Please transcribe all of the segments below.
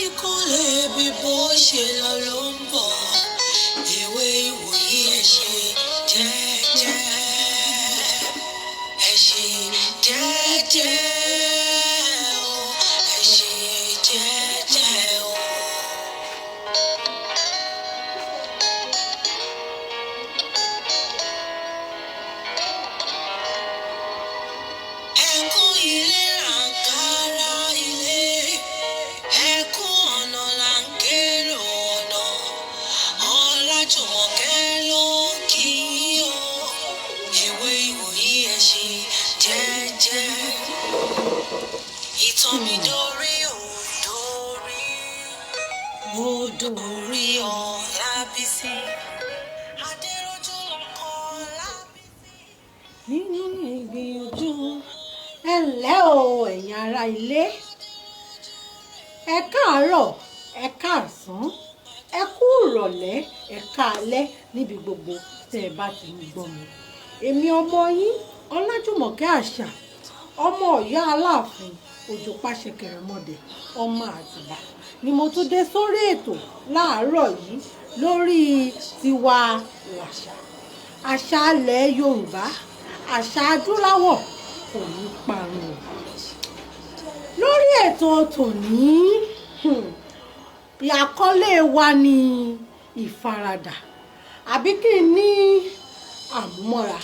ikú lè bí bó ṣe lọ ló ń bọ̀ ewé ìwòyí ẹ ṣe jẹ́jẹ́ ẹ ṣe jẹ́jẹ́ o ẹ ṣe jẹ́jẹ́ o. Ẹkún ilé àǹkárá ilé ẹkún ọ̀nà là ń kérò ọ̀nà Ọlájùmọ̀kẹ́ ló kí o ewé ìwòyí ẹ ṣe jẹ́jẹ́ ìtàn mi dórí òdòrí Ọlábísí adéròjú lọkọ Ọlábísí. nínú ìgbìyànjú ẹ ǹlẹ́ o ẹ̀yin ará ilé ẹ káàárọ̀ ẹ káàsán ẹ kú ìrọ̀lẹ́ ẹ káalẹ́ níbi gbogbo tẹ́ ẹ bá ti ń gbọ́ mi èmi ọmọ yín Ọlájùmọ̀kẹ́ Àṣà ọmọ Ọ̀yọ́ Aláàfin òjò pàṣẹkẹrẹmọdé ọmọ Àtìbà ni mo tún dé sórí ètò láàárọ̀ yìí lórí Tiwa Làṣà àṣà ilẹ̀ Yorùbá àṣà adúláwọ̀ kò ní parun lórí ètò tòní àkọlé wa ní ìfaradà àbí kí n ní àmúmọ́ra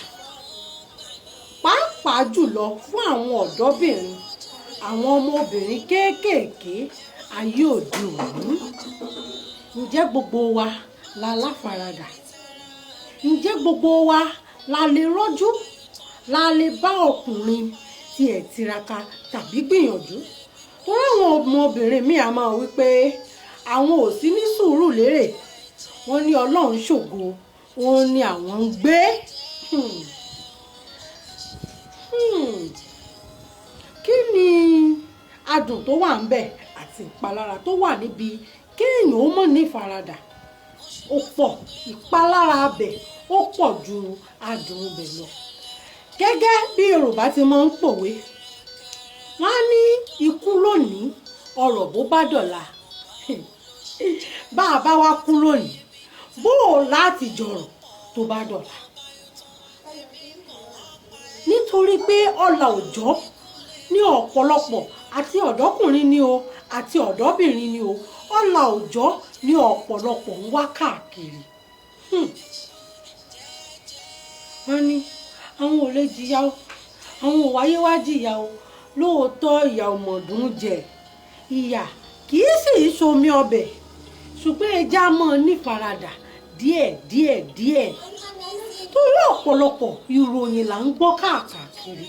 pàápàá jùlọ fún àwọn ọ̀dọ́bìnrin àwọn ọmọbìnrin kéékèèké ayé òde òní ǹjẹ́ gbogbo wa la láfaradà ǹjẹ́ gbogbo wa la lè rọ́jú la lè bá ọkùnrin tí ẹ̀ tiraka tàbí gbìyànjú torí àwọn ọmọbìnrin míì a máa wí pé àwọn ò sí ní sùúrù lérè wọ́n ní Ọlọ́run ṣògo wọ́n ní àwọn ń gbé kí ni adùn tó wà ń bẹ̀ àti ìpalára tó wà níbi kéèyàn ó mọ̀ ní ìfaradà ó pọ̀ ìpalára abẹ̀ ó pọ̀ ju adùn ibẹ̀ lọ gẹ́gẹ́ bí Yorùbá ti máa ń pòwe wọ́n á ní ikú lónìí ọrọ̀ bó bá dọ̀la bá a bá wá kú lónìí bó o láti jọrọ̀ tó bá dọ̀la nítorí pé ọlà òjọ́ ní ọ̀pọ̀lọpọ̀ àti ọ̀dọ́kùnrin ni o àti ọ̀dọ́bìnrin ni o ọlà òjọ́ ní ọ̀pọ̀lọpọ̀ ń wá káàkiri wọ́n ní àwọn ò lè jìyà o àwọn ò wáyé wá jìyà o lóòótọ́ ìyà ọmọdún jẹ ìyà kì í sì í ṣomi ọbẹ̀ ṣùgbọ́n ẹja mọ́ nífaradà díẹ̀ torí ọ̀pọ̀lọpọ̀ ìròyìn là ń gbọ́ káàkiri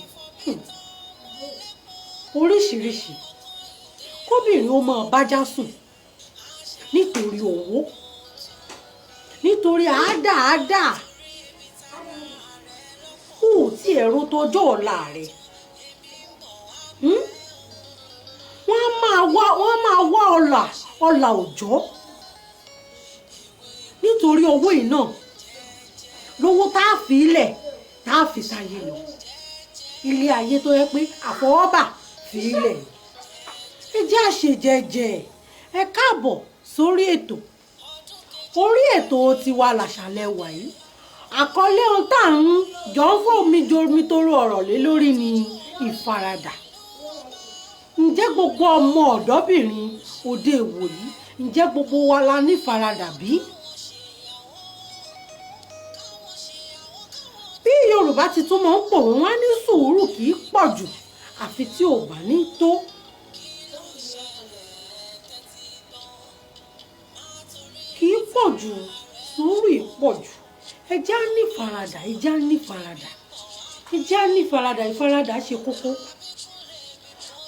oríṣiríṣi kóbìnrin ó máa bájá sùn nítorí owó nítorí àádáàdá kò tí ẹ̀rọ tọjọ́ ọ̀la rẹ̀ wọ́n máa wá ọlà òjọ́ nítorí owó yìí náà lówó tá a fi ilẹ̀ tá a fi sáyé lọ ilé ayé tó yẹ pé àfọwọ́bà fi ilẹ̀ ẹ jẹ́ àṣejẹjẹ ẹ káàbọ̀ sórí ètò orí ètò Tiwa Làṣà lẹ́wà yìí àkọlé ohun tá à ń jọ ń fòmí toro ọ̀rọ̀ lé lórí ni ìfaradà ǹjẹ́ gbogbo ọmọ ọ̀dọ́bìnrin òde ìwòyí ǹjẹ́ gbogbo wa la ní ìfaradà bí? bí Yorùbá ti tún máa ń pòwe wọ́n á ní sùúrù kì í pọ̀ jù àfi tí ò bá ní tó. kì í pọ̀ jù sùúrù yìí pọ̀ jù ẹjẹ́ á ní ìfaradà ìfaradà ṣe kókó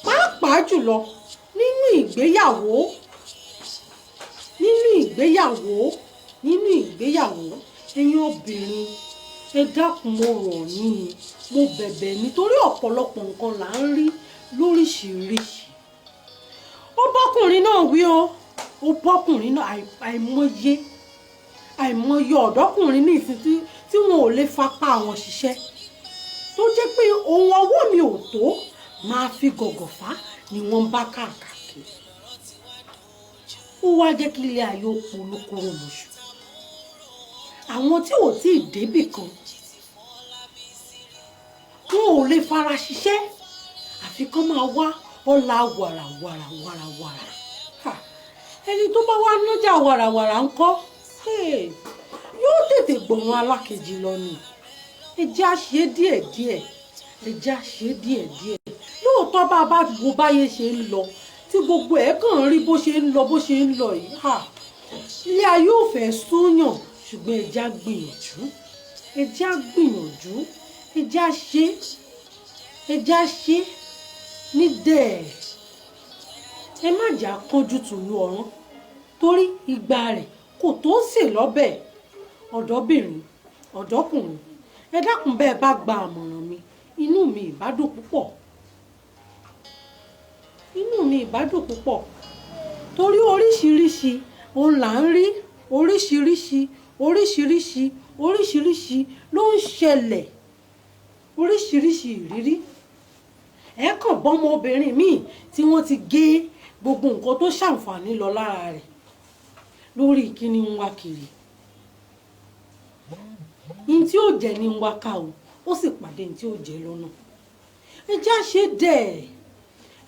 pàápàá jùlọ nínú ìgbéyàwó ẹ̀yin obìnrin ẹ dákun mo rọ̀ yín ni mo bẹ̀bẹ̀ nítorí ọ̀pọ̀lọpọ̀ nǹkan là ń rí lóríṣiríṣi ó bọ́kùnrin náà wí o ó bọ́kùnrin náà àìmọye ọ̀dọ́kùnrin ní ìsìn tí wọn ò lè fapá àwọn ṣiṣẹ́ tó jẹ́ pé ohun ọwọ́ mi ò tó máa fi gọ̀gọ̀ fà ni wọ́n bá káàkiri ó wá jẹ́ kí ilé ayé ó polúkúrò lóṣù. Àwọn tí ò tí ì débì kan wọn ò lè fara ṣiṣẹ́ àfi kán máa wá ọ̀la wàràwàrà. Ẹni tó bá wá nájà wàràwàrà ńkọ́ yóò tètè gbọ̀ràn alákejì lọ ni. Ẹ jẹ́ á ṣe díẹ̀díẹ̀, ẹ jẹ́ á ṣe díẹ̀díẹ̀. Lóòótọ́ bá a bá wo báyé ṣe ń lọ tí gbogbo ẹ̀ kàn rí bó ṣe ń lọ yìí, ilé ayé ò fẹ́ súnyàn, ṣùgbọ́n ẹ jẹ́ á gbìyànjú, ẹ jẹ́ á gbìyànjú, ẹ jẹ́ á ṣe, ẹ jẹ́ á ṣe ní dẹ̀. Ẹ má jà kánjú tùlú ọ̀run torí ìgbà rẹ̀ kò tó sè lọ́bẹ̀. Ọ̀dọ́bìnrin, ọ̀dọ́kùnrin, ẹ dákun bẹ́ẹ̀ bá gba àmọ̀ràn mi, inú mi ìbá dùn púpọ̀, inú mi ìbá dùn púpọ̀ torí oríṣiríṣi òun là ń rí, oríṣiríṣi ló ń ṣẹlẹ̀, oríṣiríṣi ìrírí. Ẹ kàn bọ́mọ obìnrin míì tí wọ́n ti gé gbogbo nǹkan tó ṣàǹfààní lọ lára rẹ̀ lórí kíní ń wá kiri. Ní tí ó jẹ́ ní ń wá ká o, ó sì pàdé ní tí ó jẹ́ lọ́nà. Ẹ jẹ́ á ṣe dẹ̀,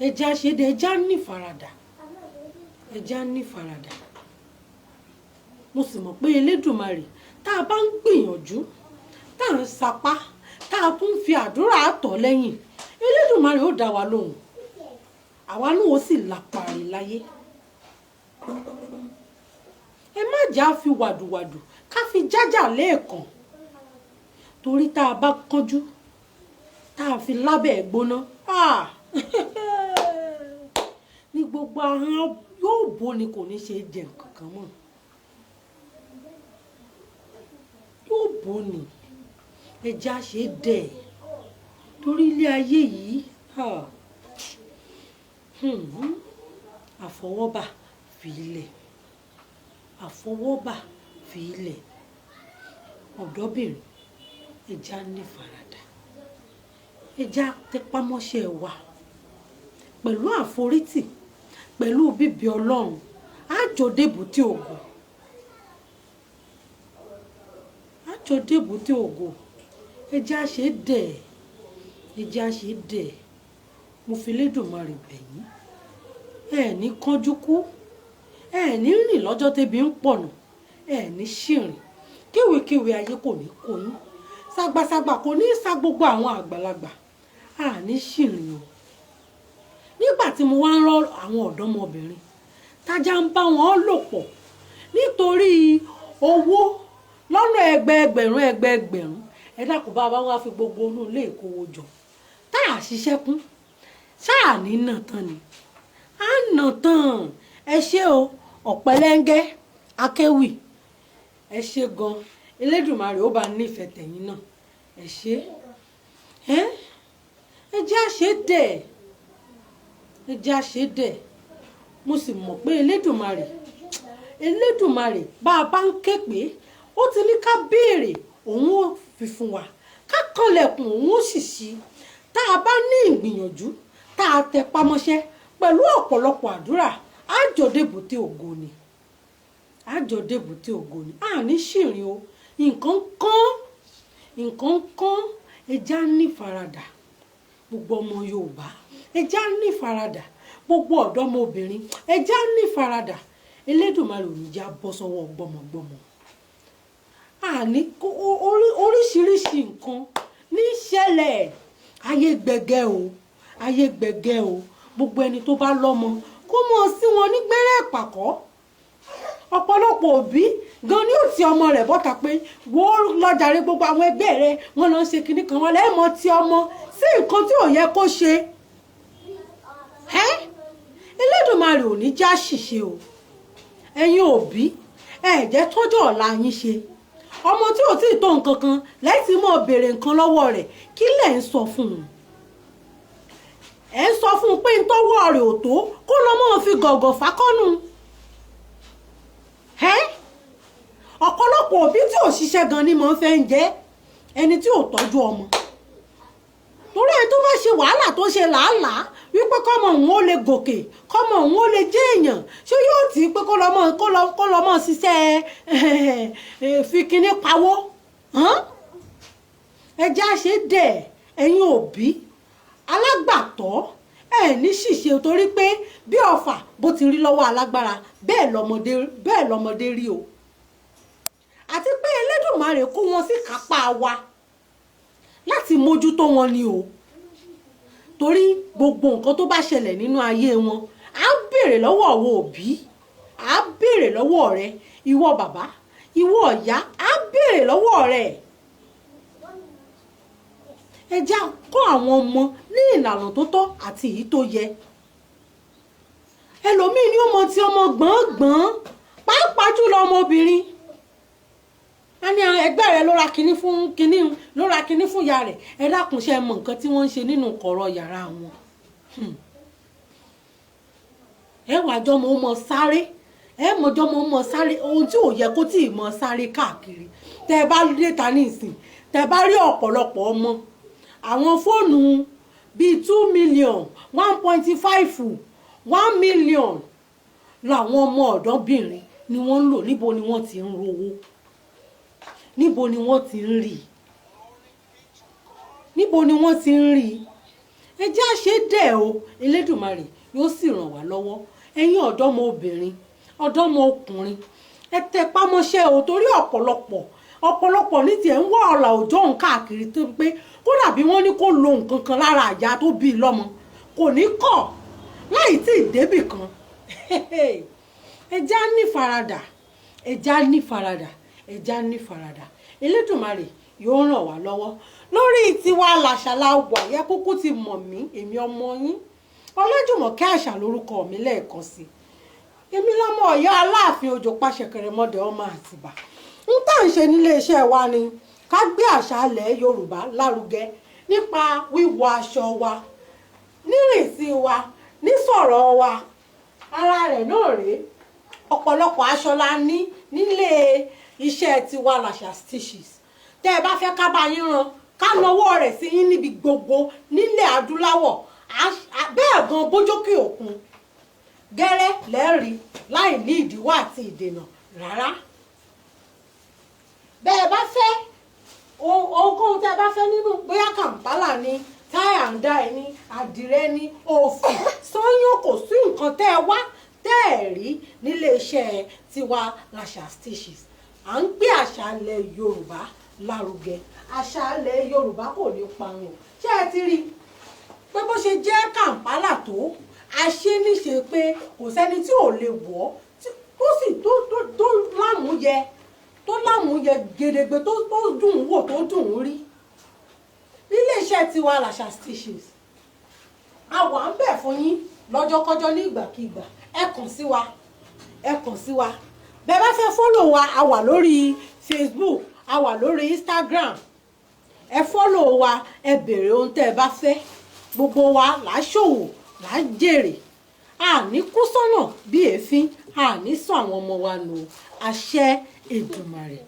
ẹ jẹ́ á ṣe dẹ̀, ẹ jẹ́ á ní ìfaradà, ẹ jẹ́ á ní ìfaradà. Mo sì mọ̀ pé Elédùmarè tá a bá ń gbìyànjú, tá a ń sapá, tá a tún fi àdúrà tọ̀ lẹ́yìn, Elédùmarè ó dá wa lóhùn, àwa náà ó sì lápàrí láyé. Ẹ má jà fi wàdùwàdù ká fi jájà lẹ́ẹ̀kan torí tá a bá kánjú tá a fi lábẹ́ gbóná ní gbogbo ahọ́n yóò bó ni kò ní ṣe jẹ nǹkan kan mọ́, yóò bó ni. Ẹ jẹ́ á ṣe dẹ̀ torí ilé ayé yìí àfọwọ́bà fi ilẹ̀, àfọwọ́bà fi ilẹ̀. Ọ̀dọ́bìnrin, ẹ jẹ́ á ní ìfaradà, ẹ jẹ́ á tẹpámọ́ṣẹ́ wa pẹ̀lú àforítì, pẹ̀lú bíbí Ọlọ́run, á jọ débùté ògo, á jọ débùté ògo. Ẹ jẹ́ á ṣe dẹ̀, ẹ jẹ́ á ṣe dẹ̀. Mo fi Elédùmarè bẹ̀ yín, ẹ ní kánjú kú, ẹ ní rìn lọ́jọ́ tẹ́bi ń pọ̀nà, ẹ ní ṣìrìn, kéwèkéwè ayé kò ní kó yín, ságbàságbà kò ní sá gbogbo àwọn àgbàlagbà, a ní ṣìrìn o. Nígbà tí mo wá ń rọ àwọn ọ̀dọ́mọbìnrin tájà ń bá wọn lò pọ̀ nítorí owó lọ́nà ẹgbẹẹgbẹ̀rún, ẹ dákun bá wá fi gbogbo inú ilé ìkówó jọ tá a ṣiṣẹ́ kún, ṣáà ní nà tán ni, á nà tán. Ẹ ṣé o, ọ̀pẹ̀lẹ́ngẹ́ akéwì, ẹ ṣé gan. Elédùmarè ó bá nífẹ̀ẹ́ tẹ̀yìn náà, ẹ ṣé. Ẹ jẹ́ á ṣe dẹ̀, ẹ jẹ́ á ṣe dẹ̀. Mo sì mọ̀ pé Elédùmarè bá a bá ń ké pé ó ti ní ká béèrè òun ó fi fún wa, ká kanlẹ̀kùn òun ó sì ṣí. Tá a bá ní ìgbìyànjú, tá a tẹpámọ́ṣẹ́ pẹ̀lú ọ̀pọ̀lọpọ̀ àdúrà, á jọ débùté ògo ni, á jọ débùté ògo ni. A ní ṣìrìn o, nǹkan kan. Ẹ jẹ́ á ní ìfaradà gbogbo ọmọ Yorùbá, ẹ jẹ́ á ní ìfaradà gbogbo ọ̀dọ́mọbìnrin, ẹ jẹ́ á ní ìfaradà. Elédùmarè ò ní já bọ́ sọ́wọ́ gbọ́mọgbọ́mọ. Àní oríṣiríṣi nǹkan ní ṣẹlẹ̀, ayé gbẹgẹ́ o, ayé gbẹgẹ́ o. Gbogbo ẹni tó bá lọ́mọ kó mọ̀ sí wọn ní gbẹ́rẹ́ ìpàkọ́. Ọ̀pọ̀lọpọ̀ òbí gan ni ó ti ọmọ rẹ̀ bọ́ta pé wo lọ́jàre gbogbo àwọn ẹgbẹ́ rẹ̀ wọ́n lọ ń ṣe kinní kan, wọ́n lẹ́ẹ̀mọ́ ti ọmọ sí nǹkan tí ò yẹ kó ṣe. Elédùmarè ò ní já ṣìṣe o. Ẹ̀yin òbí, ẹ jẹ́ tọ́jú ọ̀la yín ṣe. Ọmọ tí ò tí ì tó nǹkan kan lẹ́sìn mọ́ béèrè nǹkan lọ́wọ́ rẹ̀, kí lẹ̀ ń sọ fún un? Ẹ ń sọ fún un pé ń tọ́wọ́ rẹ̀ ò tó kó lọ mọ́ fi gọ̀gọ̀ fákọ́nù. Ọ̀pọ̀lọpọ̀ òbí tí ò ṣiṣẹ́ gan ni mo fẹ́ ń jẹ́ ẹni tí ò tọ́jú ọmọ. torí ẹni tó bá ṣe wàhálà tó ṣe làálàá wípé kọ́mọ òun ó lè gòkè kọ́mọ òun ó lè jẹ́ èèyàn ṣé yóò tí pé kó lọ́mọ ṣiṣẹ́ fi kinní pawó ẹjẹ́ àṣẹ dẹ̀ ẹ̀yin òbí alágbàtọ́ ẹ̀ ní ṣìṣe torí pé bí ọfà bó ti rí lọ́wọ́ alágbára bẹ́ẹ̀ lọ́mọdé rí o àti pé Elédùmarè kó wọn sí kápá wa láti mójútó wọn ni o torí gbogbo nǹkan tó bá ṣẹlẹ̀ nínú ayé wọn á béèrè lọ́wọ́ àwọn òbí á béèrè lọ́wọ́ rẹ ìwọ bàbá ìwọ ìyá á béèrè lọ́wọ́ rẹ ẹ já kọ́ àwọn ọmọ ní ìlànà tó tọ́ àti èyí tó yẹ ẹlòmíì ni ó mọ ti ọmọ gbọ̀ngbọ̀n pàápàá jùlọ ọmọbìnrin a ní ẹgbẹ́ rẹ ló ra kinní fún ìyá rẹ̀ ẹ dákun ṣe mọ nǹkan tí wọ́n ń ṣe nínú kọ̀rọ̀ yàrá wọn ẹ wà jọmọ ó mọ sáré ẹ mọjọmọ ó mọ sáré ohun tí ò yẹ kó tí ì mọ sáré káàkiri tẹ ẹ bá dé ta ní ìsìn tẹ ẹ bá rí ọ̀pọ̀lọpọ̀ ọmọ àwọn fóònù bíi 2 million 1.5 1 million làwọn ọmọ ọ̀dọ́bìnrin ni wọ́n ń lò níbo ni wọ́n ti ń rówó níbo ni wọ́n ti ń rí níbo ni wọ́n ti ń rí ẹ jẹ́ àṣẹ dẹ̀ o Elédùmarè yóò sì ràn wá lọ́wọ́ ẹ̀yin ọ̀dọ́mọbìnrin ọ̀dọ́mọkùnrin ẹ tẹpá mọ́ṣẹ́ o torí ọ̀pọ̀lọpọ̀ ní tiẹ̀ ń wá ọ̀là òjò òun káàkiri tó pé kódà bí wọ́n ní kó lo nǹkan kan lára àyà tó bí lọ́mọ kò ní kọ̀ láì tí ì débì kan ẹja ní faradà Elédùmarè yóò ràn wá lọ́wọ́ lórí tiwa làṣàlà wà yẹ kúkú ti mọ̀ mí èmi ọmọ yín Ọlájùmọ̀kẹ́ Àṣà lórúkọ mi lẹ́ẹ̀kan sí èmi lọ́mọ Ọ̀yọ́ Aláàfin Òjò Pàṣẹkẹrẹ mọ́dẹ ọmọ Àtìbà ń tà ń ṣe nílé iṣẹ́ wa ni ká gbé àṣà ilẹ̀ Yorùbá lárugẹ nípa wíwọ aṣọ wa nírìnsí wa nísọ̀rọ̀ wa ara rẹ̀ náà rèé ọ̀pọ̀lọpọ̀ aṣọ la ní nílé iṣẹ́ tiwa làṣà stitches tẹ́ ẹ bá fẹ́ ká bá yín rán ká nawọ́ rẹ̀ sí yín níbi gbogbo nílẹ̀ adúláwọ̀ bẹ́ẹ̀ gan bójókè òkun gẹ́rẹ́ lẹ́rìí láì ní ìdíwọ́ àti ìdènà rárá bẹ́ẹ̀ bá fẹ́ ohunkóhun tẹ́ ẹ bá fẹ́ nínú bóyá kàǹpálà ni táyà ń dá ẹni àdìrẹ ni òfì sọ́yún kò sí nǹkan tẹ́ ẹ wá tẹ́ ẹ rí nílé iṣẹ́ tiwa làṣà stitches à ń gbé àṣà ilẹ̀ Yorùbá lárugẹ àṣà ilẹ̀ Yorùbá kò ní parun ṣé ẹ ti rí pé bó ṣe jẹ́ kàǹpálà tó a ṣe níṣe pé kò sẹ́ni tí ò lè wọ̀ tó sì tó lámúyẹ gedegbe tó dùn wò tó dùn rí iléeṣẹ́ tiwa làṣà stitches a wà ń bẹ̀ fún yín lọ́jọ́kọ́jọ́ ní ìgbàkigbà ẹ kàn sí wa bẹ́ẹ̀ bá fẹ́ fọ́lò wa a wà lórí Facebook a wà lórí Instagram ẹ fọ́lò wa ẹ béèrè ohun tẹ́ ẹ bá fẹ́ gbogbo wa là á ṣòwò là á jèrè a ní kú sọ́nà bí èéfín a ní sọ àwọn ọmọ wa nù àṣẹ Èdùmàrè.